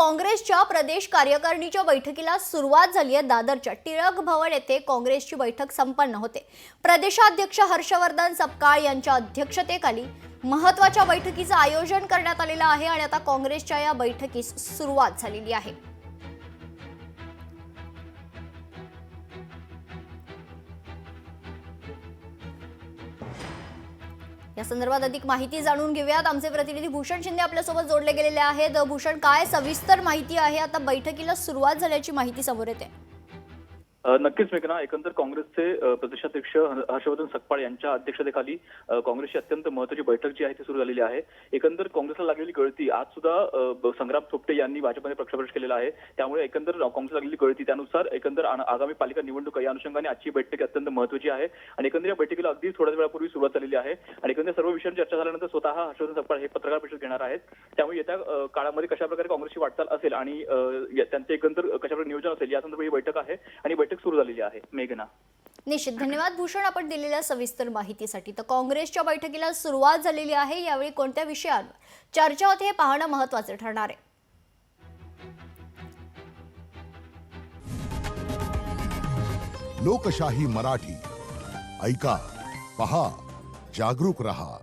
काँग्रेसच्या प्रदेश कार्यकारिणीच्या बैठकीला सुरुवात झाली आहे। दादरच्या टिळक भवन येथे काँग्रेसची बैठक संपन्न होते। प्रदेशाध्यक्ष हर्षवर्धन सपकाळ यांच्या अध्यक्षतेखाली महत्त्वाच्या बैठकीचं आयोजन करण्यात आलेलं आहे आणि आता काँग्रेसच्या या बैठकीस सुरुवात झालेली आहे। या संदर्भात अधिक माहिती जाणून घेऊयात। आमचे प्रतिनिधी भूषण शिंदे आपल्या सोबत जोडले गेलेले आहेत। भूषण, काय सविस्तर माहिती आहे? आता बैठकीला सुरुवात झाल्याची माहिती समोर येते। नक्कीच मेघना, एकंदर काँग्रेसचे प्रदेशाध्यक्ष हर्षवर्धन सपकाळ यांच्या अध्यक्षतेखाली काँग्रेसची अत्यंत महत्त्वाची बैठक जी आहे ती सुरू झालेली आहे। एकंदर काँग्रेसला लागलेली गळती आज सुद्धा संग्राम थोपटे यांनी भाजपमध्ये पक्षप्रवेश केलेला आहे, त्यामुळे एकंदर काँग्रेसला लागलेली गळती त्यानुसार एकंदर आगामी पालिका निवडणूक या अनुषंगाने आजची बैठक अत्यंत महत्त्वाची आहे आणि एकंदर या बैठकीला अगदी थोड्याच वेळापूर्वी सुरुवात झालेली आहे आणि एकंदर सर्व विषयांची चर्चा झाल्यानंतर स्वतः हर्षवर्धन सपकाळ हे पत्रकार परिषद घेणार आहेत। त्यामुळे येत्या काळामध्ये कशा प्रकारे काँग्रेसची वाटचाल असेल आणि त्यांचे एकंदर कशा प्रकारे नियोजन असेल या संदर्भात ही बैठक आहे आणि बैठक सुरू झालेली आहे। मेघना, निश्चित धन्यवाद भूषण, आपण दिलेल्या सविस्तर माहितीसाठी। तर काँग्रेसच्या बैठकीला सुरुवात झालेली आहे। यावेळी कोणत्या विषयांवर चर्चा होते हे पाहणं महत्त्वाचे ठरणार आहे। लोकशाही मराठी ऐका, पहा, जागरूक रहा।